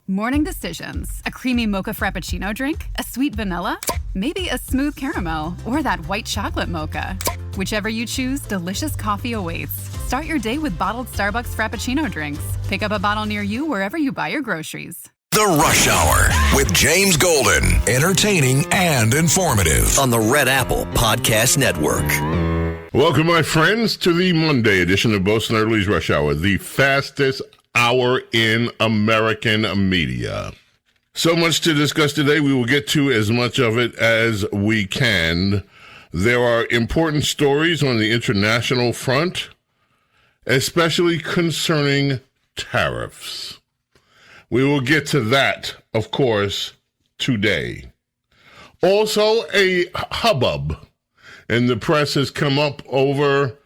Morning decisions. A creamy mocha frappuccino drink? A sweet vanilla? Maybe a smooth caramel or that white chocolate mocha. Whichever you choose, delicious coffee awaits. Start your day with bottled Starbucks Frappuccino drinks. Pick up a bottle near you wherever you buy your groceries. The Rush Hour with James Golden. Entertaining and informative on the Red Apple Podcast Network. Welcome, my friends, to the Monday edition of Bo Snerdley's Rush Hour, the fastest hour in American media. So much to discuss today. We will get to as much of it as we can. There are important stories on the international front, especially concerning tariffs. We will get to that, of course, today. Also, a hubbub in the press has come up over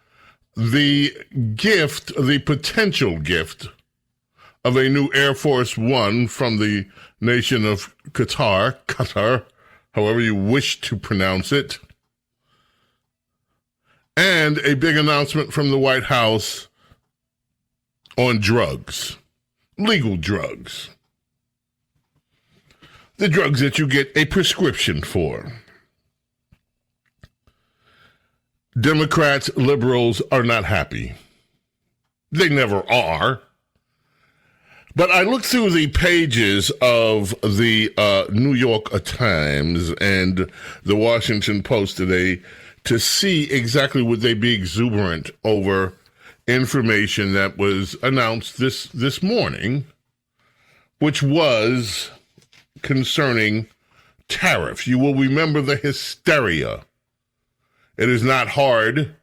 the potential gift of a new Air Force One from the nation of Qatar, however you wish to pronounce it, and a big announcement from the White House on drugs, legal drugs, the drugs that you get a prescription for. Democrats, liberals are not happy. They never are. But I looked through the pages of the New York Times and the Washington Post today to see exactly would they be exuberant over information that was announced this morning, which was concerning tariffs. You will remember the hysteria. It is not hard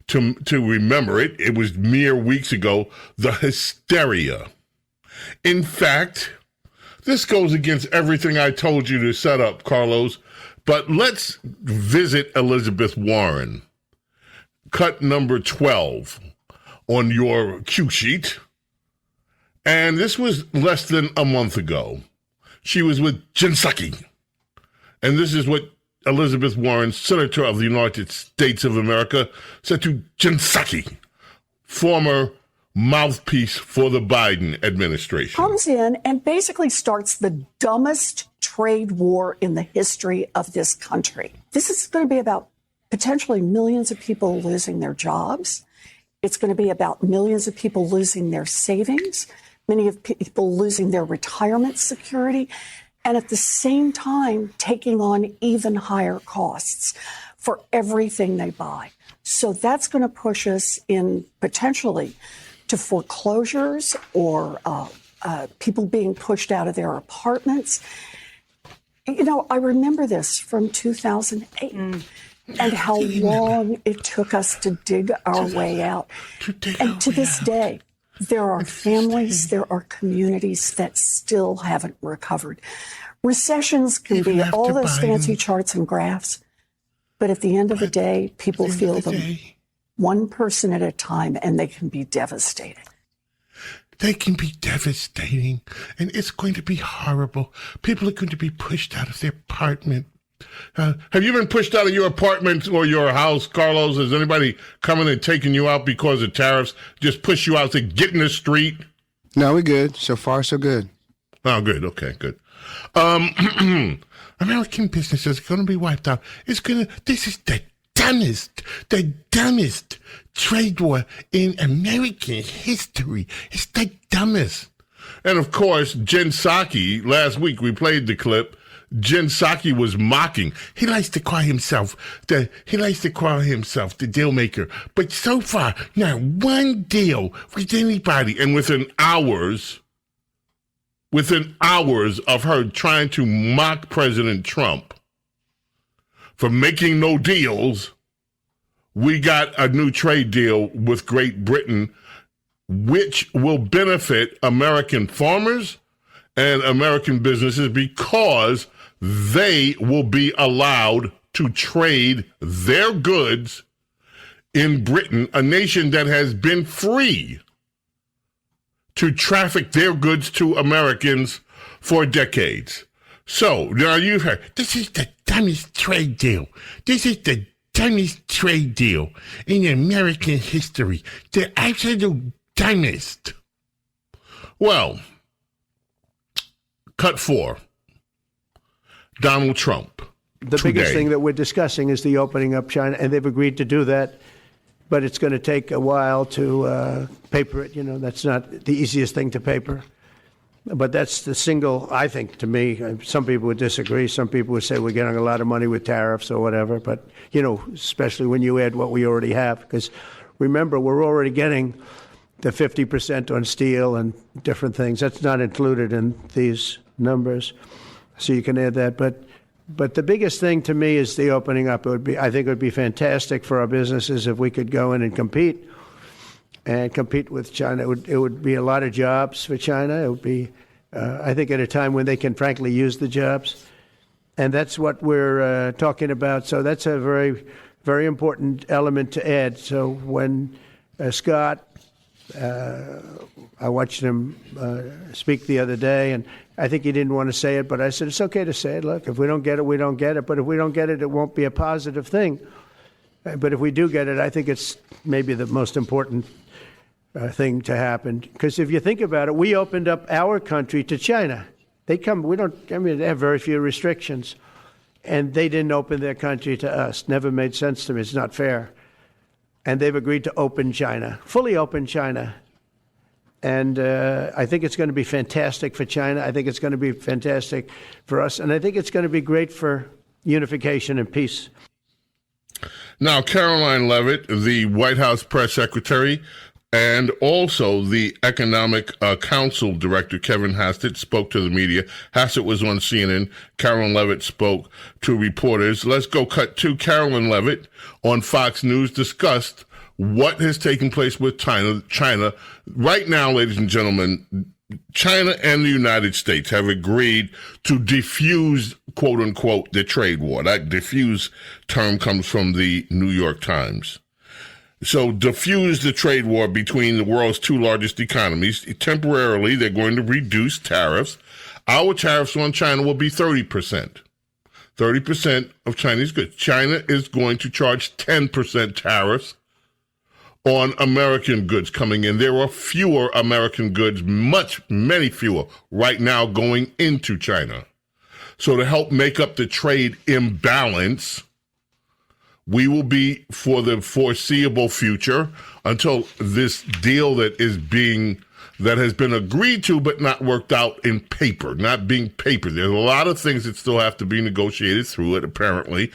to remember it. It was mere weeks ago, the hysteria. In fact, this goes against everything I told you to set up, Carlos, but let's visit Elizabeth Warren. Cut number 12 on your cue sheet. And this was less than a month ago. She was with Jen Psaki. And this is what Elizabeth Warren, Senator of the United States of America, said to Jen Psaki, former mouthpiece for the Biden administration. Comes in and basically starts the dumbest trade war in the history of this country. This is going to be about potentially millions of people losing their jobs. It's going to be about millions of people losing their savings, many of people losing their retirement security, and at the same time taking on even higher costs for everything they buy. So that's going to push us in potentially to foreclosures or people being pushed out of their apartments. You know, I remember this from 2008 and how long it took us to dig our way out. And to this day, there are families, there are communities that still haven't recovered. Recessions can be all those fancy charts and graphs, but at the end of the day, people feel them one person at a time, and they can be devastating. They can be devastating, and it's going to be horrible. People are going to be pushed out of their apartment. Have you been pushed out of your apartment or your house, Carlos? Has anybody coming and taking you out because of tariffs? Just push you out to get in the street? No, we're good. So far, so good. Oh, good. Okay, good. American businesses are going to be wiped out. This is the dumbest trade war in American history. It's the dumbest. And of course, Jen Psaki, last week we played the clip, Jen Psaki was mocking. He likes to call himself the deal maker. But so far, not one deal with anybody. And within hours of her trying to mock President Trump for making no deals, we got a new trade deal with Great Britain, which will benefit American farmers and American businesses because they will be allowed to trade their goods in Britain, a nation that has been free to traffic their goods to Americans for decades. So now you've heard, this is the dumbest trade deal. This is the dumbest trade deal in American history. The absolute dumbest. Well, Cut 4. Donald Trump. The biggest thing that we're discussing is the opening up China, and they've agreed to do that, but it's going to take a while to paper it. That's not the easiest thing to paper. But that's the single, I think, to me, some people would disagree. Some people would say we're getting a lot of money with tariffs or whatever. But, especially when you add what we already have. Because remember, we're already getting the 50% on steel and different things. That's not included in these numbers. So you can add that. But the biggest thing to me is the opening up. I think it would be fantastic for our businesses if we could go in and compete with China. It would be a lot of jobs for China. It would be, I think, at a time when they can frankly use the jobs. And that's what we're talking about. So that's a very, very important element to add. So when Scott, I watched him speak the other day, and I think he didn't want to say it, but I said, it's okay to say it. Look, if we don't get it, we don't get it. But if we don't get it, it won't be a positive thing. But if we do get it, I think it's maybe the most important thing to happen. Because if you think about it, we opened up our country to China. They have very few restrictions. And they didn't open their country to us. Never made sense to me. It's not fair. And they've agreed to open China, fully open China. And I think it's going to be fantastic for China. I think it's going to be fantastic for us. And I think it's going to be great for unification and peace. Now, Caroline Leavitt, the White House press secretary, and also the Economic Council director, Kevin Hastert, spoke to the media. Hastert was on CNN. Caroline Leavitt spoke to reporters. Let's go cut to Caroline Leavitt on Fox News discussed what has taken place with China. Right now, ladies and gentlemen, China and the United States have agreed to defuse, quote unquote, the trade war. That diffuse term comes from the New York Times. So diffuse the trade war between the world's two largest economies. Temporarily, they're going to reduce tariffs. Our tariffs on China will be 30%. 30% of Chinese goods. China is going to charge 10% tariffs on American goods coming in. There are fewer American goods, many fewer right now going into China. So to help make up the trade imbalance, we will be, for the foreseeable future, until this deal that has been agreed to but not worked out in paper, not being papered. There's a lot of things that still have to be negotiated through it, apparently.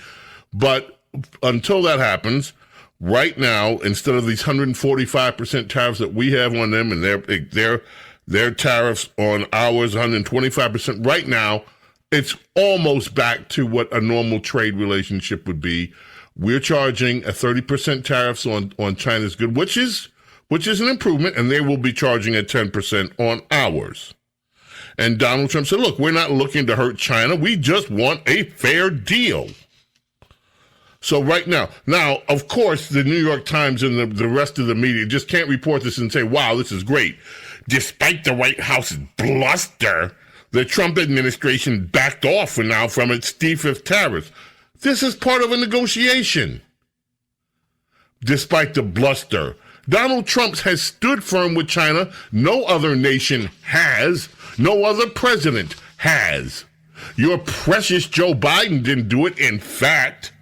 But until that happens, right now, instead of these 145% tariffs that we have on them and their tariffs on ours, 125%, right now, it's almost back to what a normal trade relationship would be. We're charging a 30% tariffs on China's good, which is an improvement, and they will be charging a 10% on ours. And Donald Trump said, look, we're not looking to hurt China. We just want a fair deal. So right now, of course, the New York Times and the rest of the media just can't report this and say, wow, this is great. Despite the White House's bluster, the Trump administration backed off now from its stiff tariffs. This is part of a negotiation. Despite the bluster, Donald Trump has stood firm with China. No other nation has. No other president has. Your precious Joe Biden didn't do it. In fact,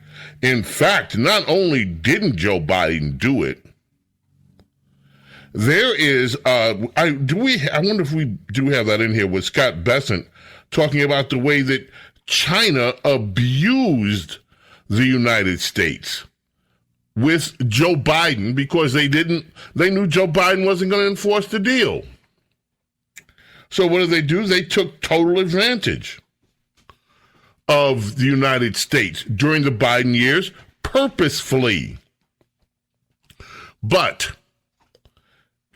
not only didn't Joe Biden do it, there is, I wonder if we do have that in here with Scott Bessent talking about the way that China abused the United States with Joe Biden because they knew Joe Biden wasn't going to enforce the deal. So what did they do? They took total advantage of the United States during the Biden years purposefully. But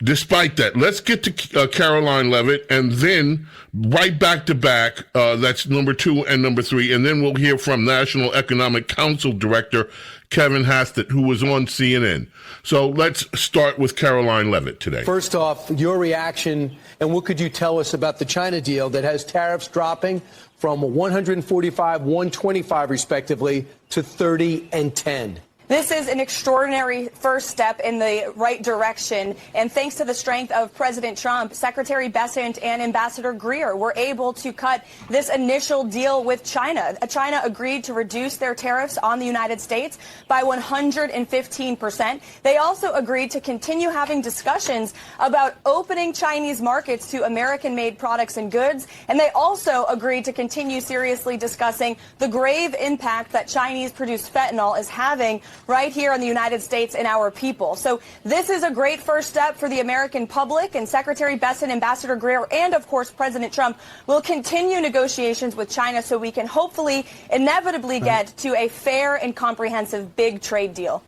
despite that, let's get to Caroline Leavitt, and then right back to back, that's number 2 and number 3, and then we'll hear from National Economic Council Director Kevin Hastert, who was on CNN. So let's start with Caroline Leavitt today. First off, your reaction, and what could you tell us about the China deal that has tariffs dropping from 145, 125 respectively to 30 and 10? This is an extraordinary first step in the right direction. And thanks to the strength of President Trump, Secretary Bessent and Ambassador Greer were able to cut this initial deal with China. China agreed to reduce their tariffs on the United States by 115%. They also agreed to continue having discussions about opening Chinese markets to American-made products and goods. And they also agreed to continue seriously discussing the grave impact that Chinese-produced fentanyl is having right here in the United States and our people. So this is a great first step for the American public, and Secretary Bessent, Ambassador Greer, and of course President Trump will continue negotiations with China so we can hopefully inevitably get to a fair and comprehensive big trade deal.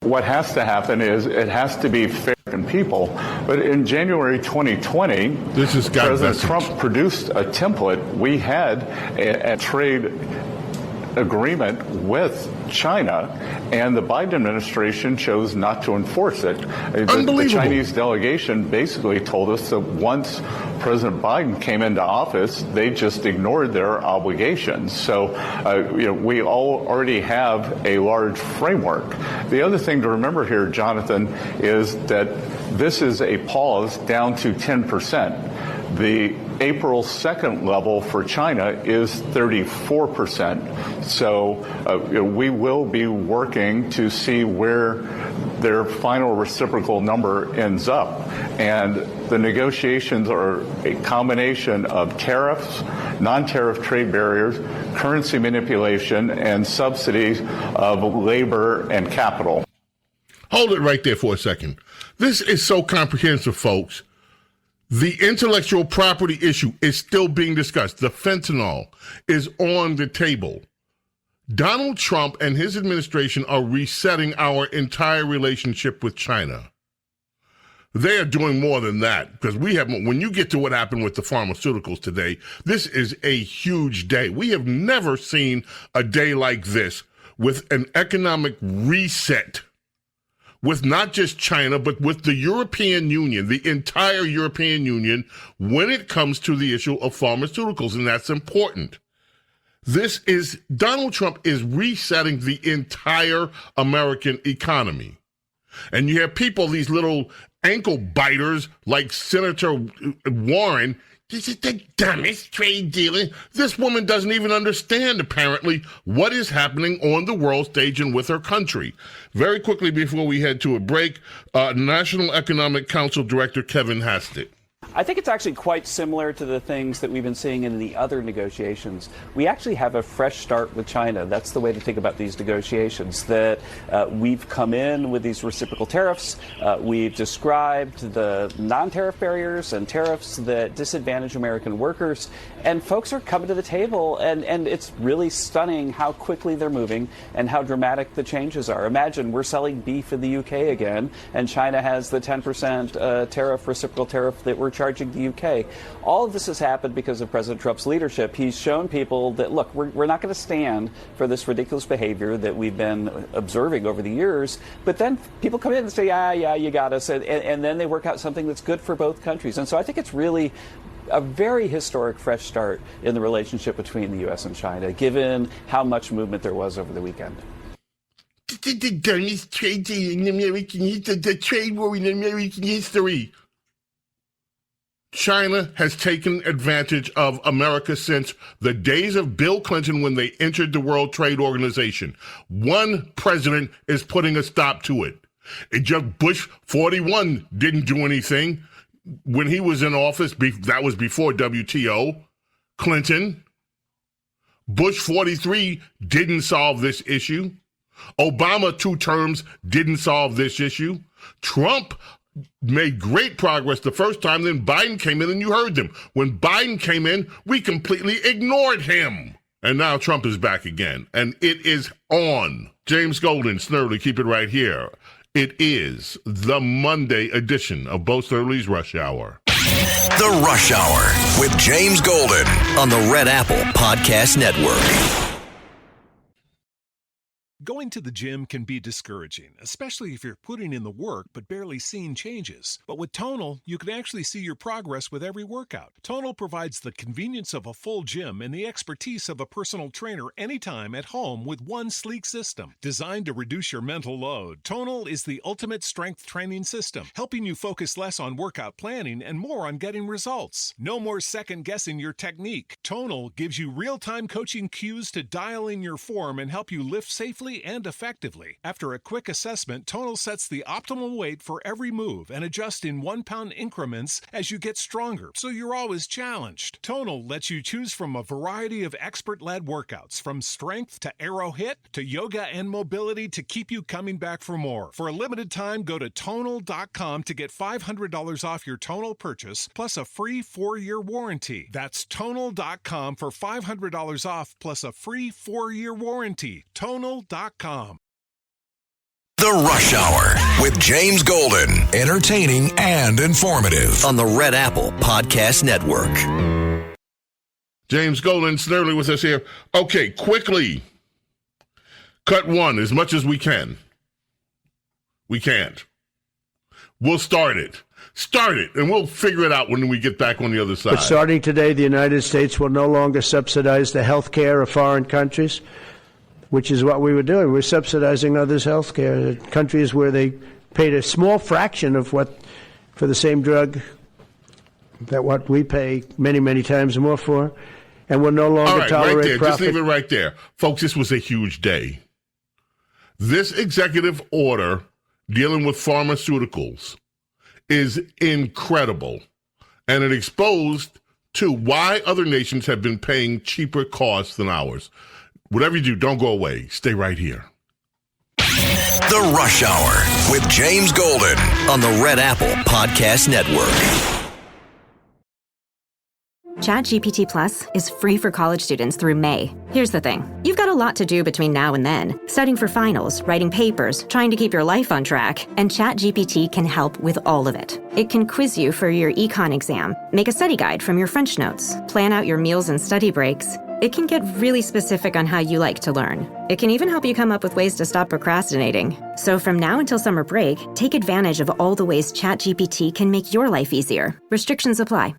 What has to happen is it has to be fair to people. But in January 2020, this is Scott President Bessent. Trump produced a template. We had a trade agreement with China, and the Biden administration chose not to enforce it. The Chinese delegation basically told us that once President Biden came into office, they just ignored their obligations. So, we all already have a large framework. The other thing to remember here, Jonathan, is that this is a pause down to 10%. The April 2nd level for China is 34%. So we will be working to see where their final reciprocal number ends up. And the negotiations are a combination of tariffs, non-tariff trade barriers, currency manipulation, and subsidies of labor and capital. Hold it right there for a second. This is so comprehensive, folks. The intellectual property issue is still being discussed. The fentanyl is on the table. Donald Trump and his administration are resetting our entire relationship with China. They are doing more than that, because when you get to what happened with the pharmaceuticals today, this is a huge day. We have never seen a day like this with an economic reset with not just China, but with the European Union, the entire European Union, when it comes to the issue of pharmaceuticals, and that's important. Donald Trump is resetting the entire American economy. And you have people, these little ankle biters like Senator Warren. This is the dumbest trade deal. This woman doesn't even understand, apparently, what is happening on the world stage and with her country. Very quickly before we head to a break, National Economic Council Director Kevin Hastert. I think it's actually quite similar to the things that we've been seeing in the other negotiations. We actually have a fresh start with China. That's the way to think about these negotiations, that we've come in with these reciprocal tariffs. We've described the non-tariff barriers and tariffs that disadvantage American workers. And folks are coming to the table, and it's really stunning how quickly they're moving and how dramatic the changes are. Imagine we're selling beef in the UK again, and China has the 10% tariff, reciprocal tariff that we're charging the UK. All of this has happened because of President Trump's leadership. He's shown people that, look, we're not going to stand for this ridiculous behavior that we've been observing over the years. But then people come in and say, yeah, you got us. And then they work out something that's good for both countries. And so I think it's really a very historic fresh start in the relationship between the U.S. and China, given how much movement there was over the weekend. The dumbest trade deal in American history, the trade war in American history. China has taken advantage of America since the days of Bill Clinton when they entered the World Trade Organization. One president is putting a stop to it. Bush 41 didn't do anything when he was in office. That was before WTO. Clinton. Bush 43 didn't solve this issue. Obama 2 terms didn't solve this issue. Trump made great progress the first time, then Biden came in and you heard them. When Biden came in, we completely ignored him. And now Trump is back again, and it is on. James Golden, Snerdley, keep it right here. It is the Monday edition of Bo Snerdley's Rush Hour. The Rush Hour with James Golden on the Red Apple Podcast Network. Going to the gym can be discouraging, especially if you're putting in the work but barely seeing changes. But with Tonal, you can actually see your progress with every workout. Tonal provides the convenience of a full gym and the expertise of a personal trainer anytime at home with one sleek system. Designed to reduce your mental load, Tonal is the ultimate strength training system, helping you focus less on workout planning and more on getting results. No more second-guessing your technique. Tonal gives you real-time coaching cues to dial in your form and help you lift safely and effectively. After a quick assessment, Tonal sets the optimal weight for every move and adjusts in 1 pound increments as you get stronger, so you're always challenged. Tonal lets you choose from a variety of expert-led workouts, from strength to aero hit to yoga and mobility, to keep you coming back for more. For a limited time, go to Tonal.com to get $500 off your Tonal purchase, plus a free 4-year warranty. That's Tonal.com for $500 off, plus a free 4-year warranty. Tonal.com. The Rush Hour with James Golden. Entertaining and informative on the Red Apple Podcast Network. James Golden, Snerdley with us here. Okay, quickly. Cut one as much as we can. We can't. We'll start it. Start it, and we'll figure it out when we get back on the other side. But starting today, the United States will no longer subsidize the health care of foreign countries, which is what we were doing. We're subsidizing others' health care. Countries where they paid a small fraction of what, for the same drug, that what we pay many, many times more for, and will no longer tolerate right there. profit. Just leave it right there. Folks, this was a huge day. This executive order dealing with pharmaceuticals is incredible, and it exposed to why other nations have been paying cheaper costs than ours. Whatever you do, don't go away. Stay right here. The Rush Hour with James Golden on the Red Apple Podcast Network. ChatGPT Plus is free for college students through May. Here's the thing. You've got a lot to do between now and then. Studying for finals, writing papers, trying to keep your life on track. And ChatGPT can help with all of it. It can quiz you for your econ exam, make a study guide from your French notes, plan out your meals and study breaks. It can get really specific on how you like to learn. It can even help you come up with ways to stop procrastinating. So from now until summer break, take advantage of all the ways ChatGPT can make your life easier. Restrictions apply.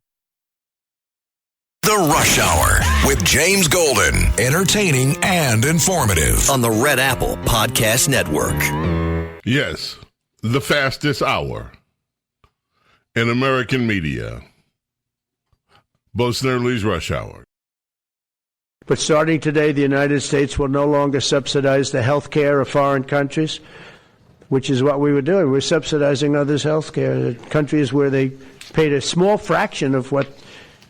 The Rush Hour with James Golden. Entertaining and informative on the Red Apple Podcast Network. Yes, the fastest hour in American media. Bo Snerdley's Rush Hour. But starting today, the United States will no longer subsidize the health care of foreign countries, which is what we were doing. We're subsidizing others' health care. Countries where they paid a small fraction of what,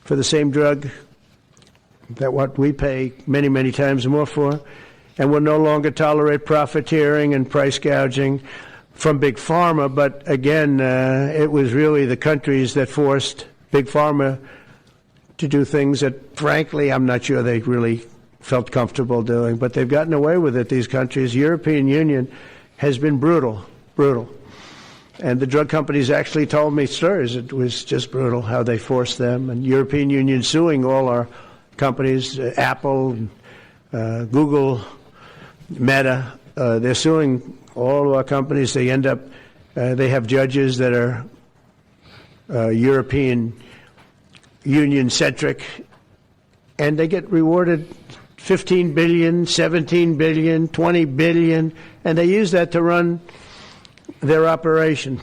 for the same drug, that what we pay many, many times more for, and will no longer tolerate profiteering and price gouging from Big Pharma. But again, it was really the countries that forced Big Pharma to do things that, frankly, I'm not sure they really felt comfortable doing. But they've gotten away with it, these countries. European Union has been brutal. And the drug companies actually told me stories. It was just brutal how they forced them. And European Union suing all our companies, Apple, Google, Meta. They're suing all of our companies. They end up, they have judges that are European Union-centric, and they get rewarded $15 billion, $17 billion, $20 billion, and they use that to run their operation.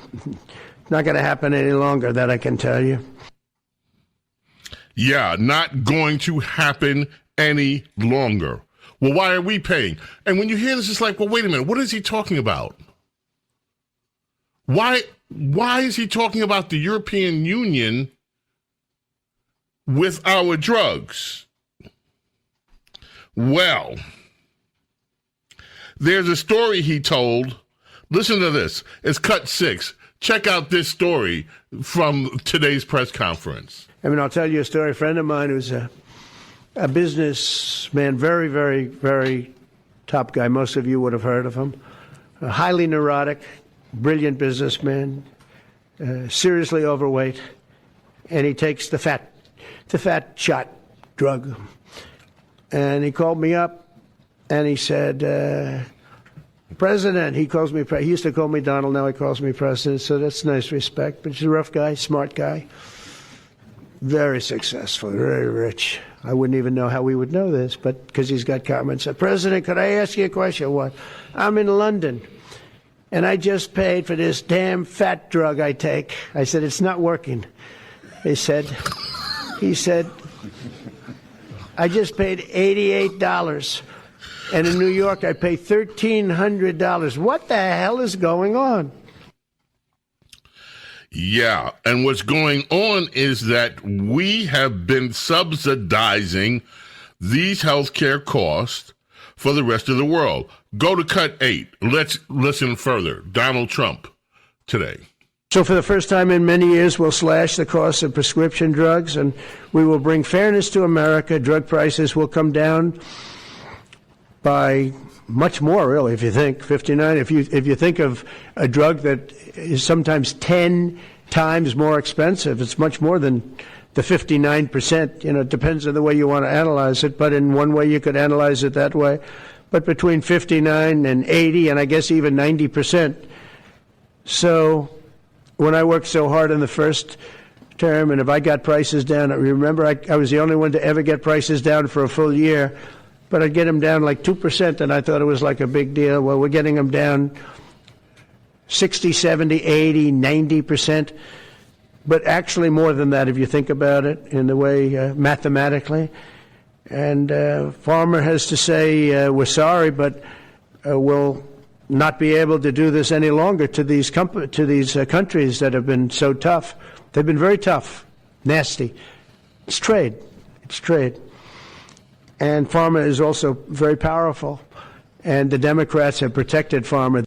Not going to happen any longer, that I can tell you. Yeah, not going to happen any longer. Well, why are we paying? And when you hear this, it's like, well, wait a minute, what is he talking about? Why is he talking about the European Union with our drugs? Well, there's a story he told. Listen to this. It's cut 6. Check out this story from today's press conference. I mean, I'll tell you a story. A friend of mine who's a businessman, very, very, very top guy. Most of you would have heard of him. A highly neurotic, brilliant businessman, seriously overweight, and he takes the fat shot drug. And he called me up and he said, President, he calls me, he used to call me Donald, now he calls me President, so that's nice respect. But he's a rough guy, smart guy, very successful, very rich. I wouldn't even know how we would know this, but because he's got comments. President, could I ask you a question? What? I'm in London, and I just paid for this damn fat drug I take. I said, it's not working. He said, I just paid $88. And in New York, I pay $1,300. What the hell is going on? Yeah, and what's going on is that we have been subsidizing these healthcare costs for the rest of the world. Go to cut 8. Let's listen further. Donald Trump today. So for the first time in many years, we'll slash the cost of prescription drugs, and we will bring fairness to America. Drug prices will come down by much more, really, if you think 59. If you think of a drug that is sometimes 10 times more expensive, it's much more than the 59%. It depends on the way you want to analyze it, but in one way you could analyze it that way. But between 59 and 80, and I guess even 90%. So when I worked so hard in the first term, and if I got prices down, remember I was the only one to ever get prices down for a full year. But I'd get them down like 2%, and I thought it was like a big deal. Well, we're getting them down 60, 70, 80, 90%. But actually more than that, if you think about it in the way mathematically. And Farmer has to say, we're sorry, but we'll not be able to do this any longer to these countries that have been so tough. They've been very tough, nasty. It's trade. It's trade. And pharma is also very powerful, and the Democrats have protected pharma.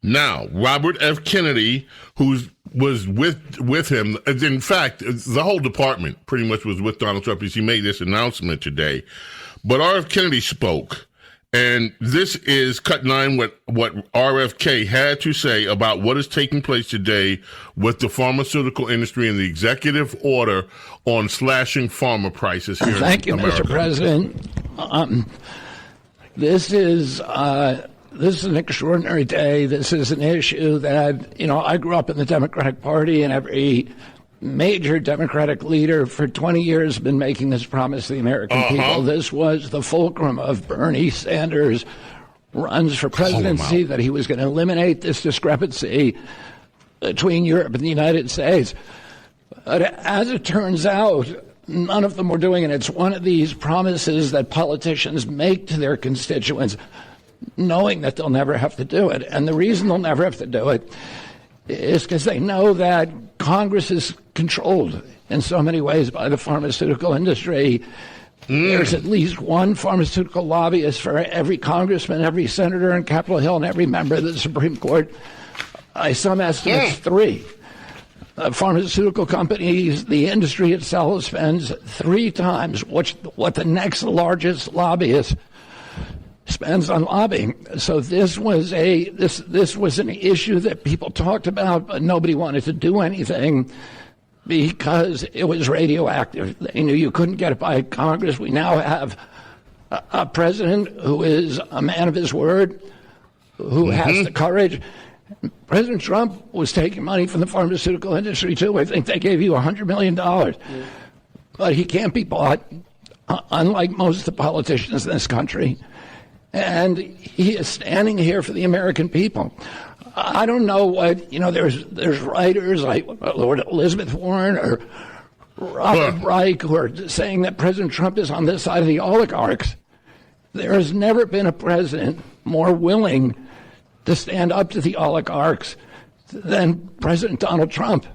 Now, Robert F. Kennedy, who was with him, in fact, the whole department pretty much was with Donald Trump as he made this announcement today. But R.F. Kennedy spoke, and this is cut 9, what RFK had to say about what is taking place today with the pharmaceutical industry and the executive order on slashing pharma prices here in America. Thank you, Mr. President. This is an extraordinary day. This is an issue that, I grew up in the Democratic Party, and every major Democratic leader for 20 years has been making this promise to the American people. This was the fulcrum of Bernie Sanders' runs for presidency, that he was going to eliminate this discrepancy between Europe and the United States. But as it turns out, none of them were doing it. It's one of these promises that politicians make to their constituents, knowing that they'll never have to do it. And the reason they'll never have to do it is because they know that Congress is controlled in so many ways by the pharmaceutical industry. There's at least one pharmaceutical lobbyist for every congressman, every senator on Capitol Hill, and every member of the Supreme Court. By some estimates, 3. Pharmaceutical companies, the industry itself, spends 3 times what the next largest lobbyist spends on lobbying. So this was an issue that people talked about, but nobody wanted to do anything because it was radioactive. They knew you couldn't get it by Congress. We now have a president who is a man of his word, who has the courage. President Trump was taking money from the pharmaceutical industry, too. I think they gave you $100 million. But he can't be bought, unlike most of the politicians in this country. And he is standing here for the American people. I don't know what, there's writers like Lord Elizabeth Warren or Robert Reich who are saying that President Trump is on this side of the oligarchs. There has never been a president more willing to stand up to the oligarchs than President Donald Trump.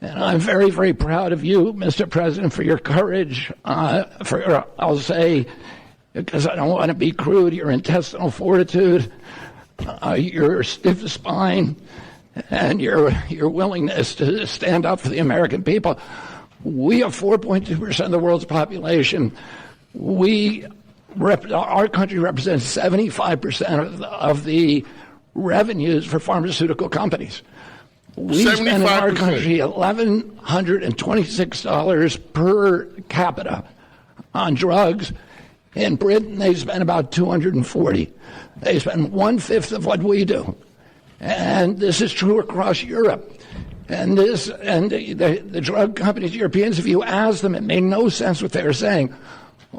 And I'm very, very proud of you, Mr. President, for your courage, I'll say, because I don't want to be crude, your intestinal fortitude, your stiff spine, and your willingness to stand up for the American people. We have 4.2% of the world's population. Our country represents 75% of the revenues for pharmaceutical companies. We spend in our country $1,126 per capita on drugs, In Britain, they spend about 240. They spend 1/5 of what we do. And this is true across Europe. And the drug companies, Europeans, if you ask them, it made no sense what they were saying.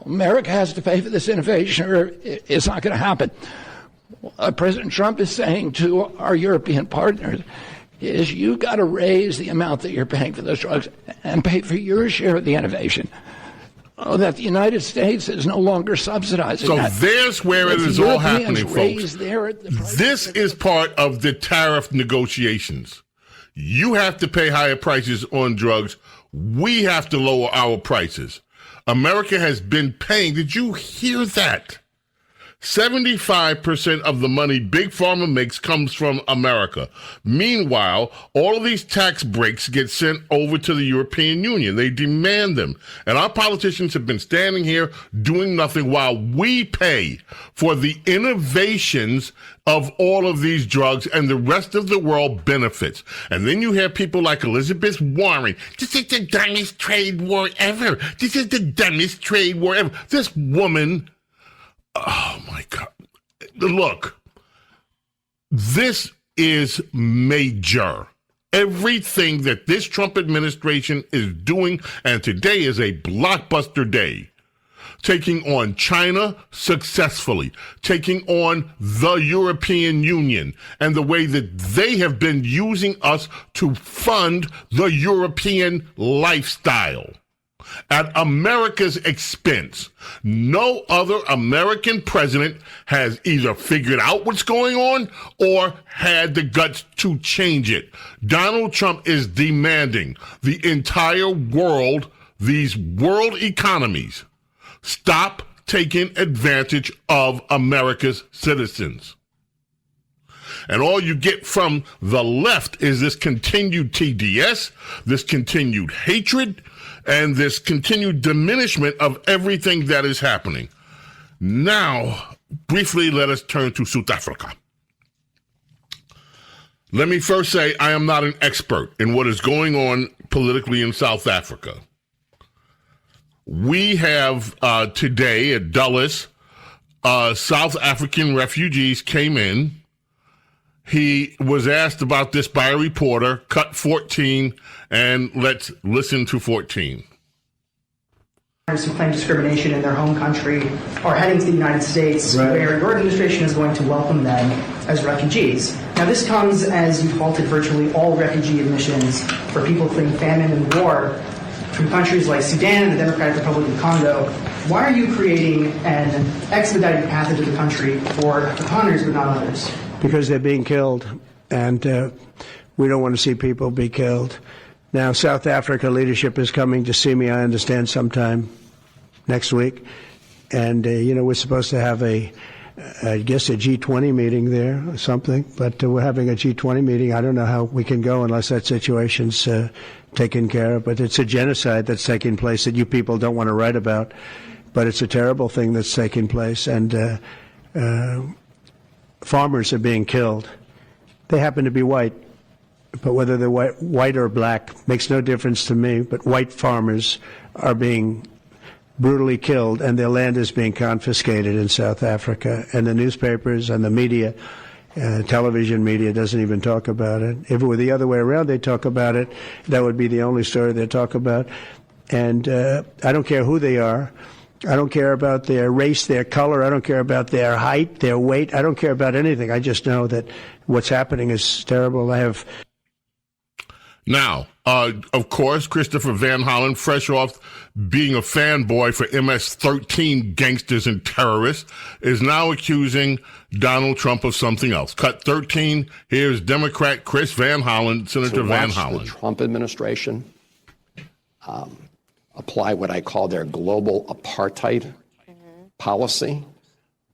America has to pay for this innovation or it's not going to happen. What President Trump is saying to our European partners is you got to raise the amount that you're paying for those drugs and pay for your share of the innovation. Oh, that the United States is no longer subsidizing so that. There's where it is all happening, folks. This is part of the tariff negotiations. You have to pay higher prices on drugs. We have to lower our prices. America has been paying. Did you hear that? 75% of the money Big Pharma makes comes from America. Meanwhile, all of these tax breaks get sent over to the European Union. They demand them. And our politicians have been standing here doing nothing while we pay for the innovations of all of these drugs and the rest of the world benefits. And then you have people like Elizabeth Warren. This is the dumbest trade war ever. This is the dumbest trade war ever. This woman... Oh, my God. Look, this is major. Everything that this Trump administration is doing, and today is a blockbuster day, taking on China successfully, taking on the European Union, and the way that they have been using us to fund the European lifestyle at America's expense. No other American president has either figured out what's going on or had the guts to change it. Donald Trump is demanding the entire world, these world economies, stop taking advantage of America's citizens. And all you get from the left is this continued TDS, this continued hatred, and this continued diminishment of everything that is happening. Now, briefly, let us turn to South Africa. Let me first say I am not an expert in what is going on politically in South Africa. We have today at Dulles, South African refugees came in. He was asked about this by a reporter, cut 14, and let's listen to 14. Who claim discrimination in their home country are heading to the United States, where your administration is going to welcome them as refugees. Now, this comes as you've halted virtually all refugee admissions for people fleeing famine and war from countries like Sudan and the Democratic Republic of Congo. Why are you creating an expedited path into the country for Afrikaners but not others? Because they're being killed, and we don't want to see people be killed. Now, South Africa leadership is coming to see me, I understand, sometime next week. And, we're supposed to have a G20 meeting there or something. But we're having a G20 meeting. I don't know how we can go unless that situation's taken care of. But it's a genocide that's taking place that you people don't want to write about. But it's a terrible thing that's taking place. And farmers are being killed. They happen to be white, but whether they're white or black makes no difference to me. But white farmers are being brutally killed, and their land is being confiscated in South Africa. And the newspapers and the media, television media, doesn't even talk about it. If it were the other way around, they'd talk about it. That would be the only story they'd talk about. And I don't care who they are. I don't care about their race, their color. I don't care about their height, their weight. I don't care about anything. I just know that what's happening is terrible. Now, of course, Christopher Van Hollen, fresh off being a fanboy for MS-13 gangsters and terrorists, is now accusing Donald Trump of something else. Cut 13, here's Democrat Chris Van Hollen, Senator Van Hollen. The Trump administration apply what I call their global apartheid policy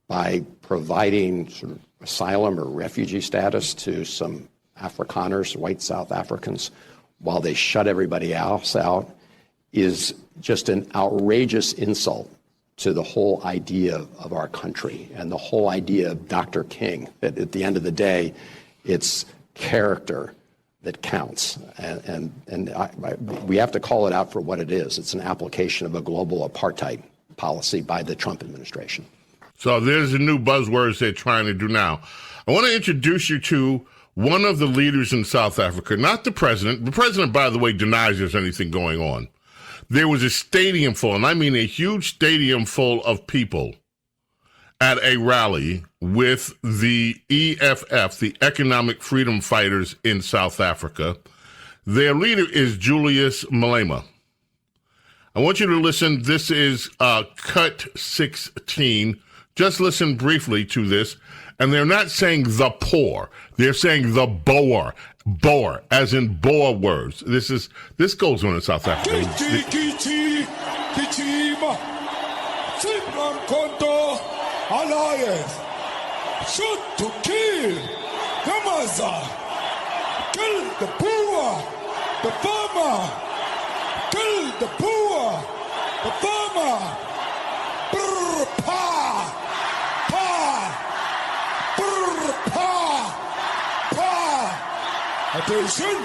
by providing sort of asylum or refugee status to some Afrikaners, white South Africans, while they shut everybody else out, is just an outrageous insult to the whole idea of our country and the whole idea of Dr. King, that at the end of the day, it's character that counts. And we have to call it out for what it is. It's an application of a global apartheid policy by the Trump administration. So there's the new buzzwords they're trying to do now. I want to introduce you to one of the leaders in South Africa, not the president. The president, by the way, denies there's anything going on. There was a stadium full, and I mean a huge stadium full of people at a rally with the EFF, the Economic Freedom Fighters in South Africa. Their leader is Julius Malema. I want you to listen. This is cut 16. Just listen briefly to this. And they're not saying the poor. They're saying the Boer, as in Boer words. This goes on in South Africa. Alliance shoot to kill Gamaza, kill the poor, the farmer, kill the poor, the farmer. Brr, pa, pa, brr, pa, pa. Attention.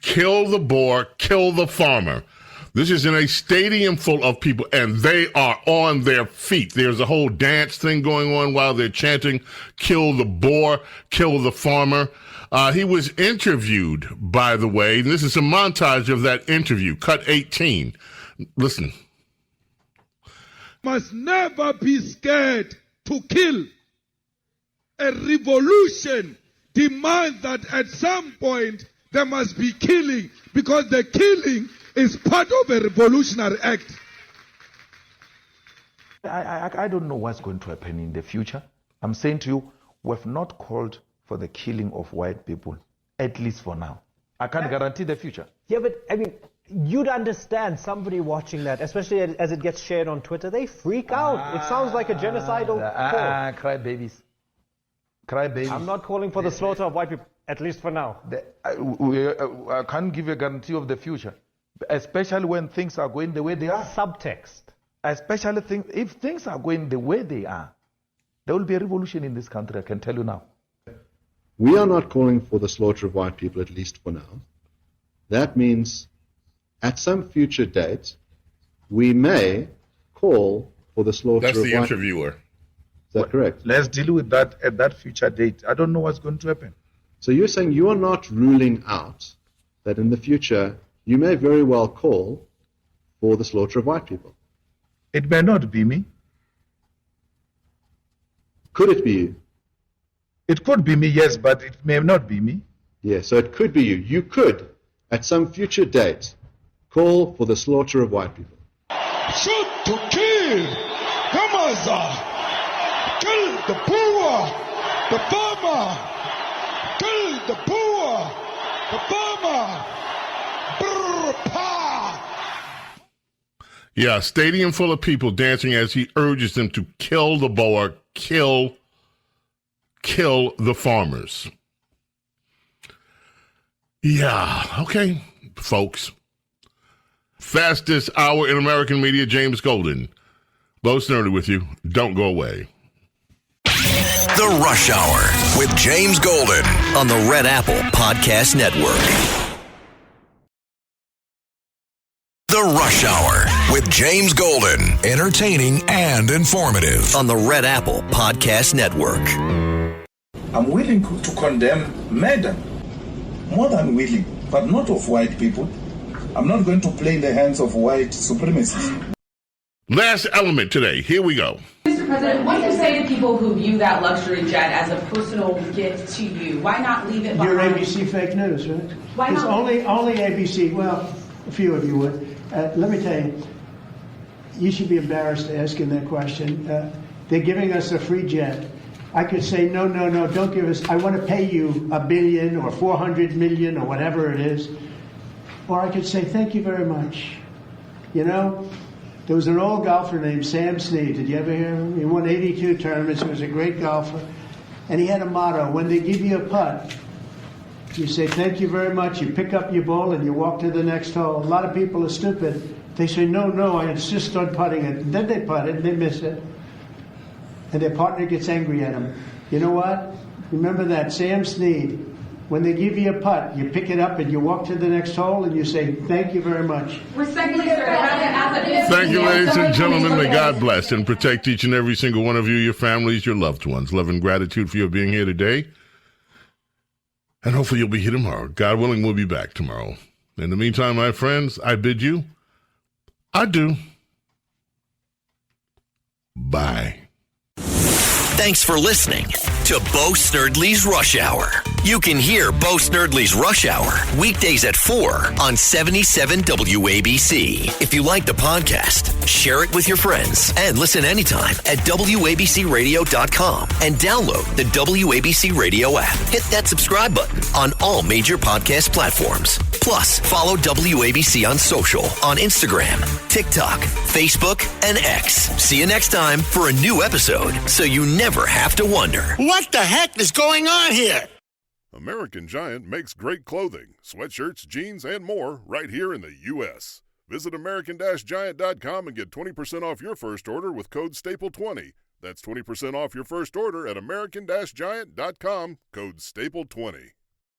Kill the Boer, kill the farmer. This is in a stadium full of people, and they are on their feet. There's a whole dance thing going on while they're chanting, kill the Boer, kill the farmer. He was interviewed, by the way. This is a montage of that interview, cut 18. Listen. Must never be scared to kill. A revolution demands that at some point there must be killing, because the killing is part of a revolutionary act. I don't know what's going to happen in the future. I'm saying to you, we have not called for the killing of white people, at least for now. I can't guarantee the future. Yeah, but I mean, you'd understand somebody watching that, especially as it gets shared on Twitter, they freak out. It sounds like a genocidal call. Cry babies. Cry babies. I'm not calling for the slaughter of white people, at least for now. I can't give you a guarantee of the future. Especially when things are going the way they are. Subtext. Especially if things are going the way they are, there will be a revolution in this country, I can tell you now. We are not calling for the slaughter of white people, at least for now. That means at some future date, we may call for the slaughter of white people. That's the interviewer. Is that correct? Let's deal with that at that future date. I don't know what's going to happen. So you're saying you are not ruling out that in the future you may very well call for the slaughter of white people? It may not be me. Could it be you? It could be me, yes, but it may not be me. Yes, so it could be you. You could, at some future date, call for the slaughter of white people. Shoot to kill Gamaza, kill the poor, the farmer, kill the poor, the farmer. Yeah, stadium full of people dancing as he urges them to kill the Boer, kill the farmers. Yeah, okay, folks. Fastest hour in American media, James Golden. Bo Snerdley with you. Don't go away. The Rush Hour with James Golden on the Red Apple Podcast Network. The Rush Hour with James Golden. Entertaining and informative on the Red Apple Podcast Network. I'm willing to condemn murder. More than willing, but not of white people. I'm not going to play in the hands of white supremacists. Last element today. Here we go. Mr. President, what do you say to people who view that luxury jet as a personal gift to you? Why not leave it behind? You're ABC fake news, right? Why it's not? Only ABC. Well, a few of you would. Let me tell you, you should be embarrassed asking that question. They're giving us a free jet. I could say, no, don't give us. I want to pay you $1 billion or 400 million or whatever it is. Or I could say, thank you very much. You know, there was an old golfer named Sam Snead. Did you ever hear of him? He won 82 tournaments. He was a great golfer. And he had a motto: when they give you a putt, you say, thank you very much. You pick up your ball and you walk to the next hole. A lot of people are stupid. They say, no, I insist on putting it. And then they putt it and they miss it. And their partner gets angry at them. You know what? Remember that, Sam Snead. When they give you a putt, you pick it up and you walk to the next hole and you say, thank you very much. Respectfully, sir, as Thank you, ladies and gentlemen. May God bless and protect each and every single one of you, your families, your loved ones. Love and gratitude for your being here today. And hopefully you'll be here tomorrow. God willing, we'll be back tomorrow. In the meantime, my friends, I bid you adieu. Bye. Thanks for listening to Bo Snerdley's Rush Hour. You can hear Bo Snerdley's Rush Hour weekdays at 4 on 77 WABC. If you like the podcast, share it with your friends and listen anytime at WABCRadio.com and download the WABC Radio app. Hit that subscribe button on all major podcast platforms. Plus, follow WABC on social on Instagram, TikTok, Facebook, and X. See you next time for a new episode so you never have to wonder, what the heck is going on here? American Giant makes great clothing, sweatshirts, jeans, and more right here in the U.S. Visit American-Giant.com and get 20% off your first order with code STAPLE20. That's 20% off your first order at American-Giant.com, code STAPLE20.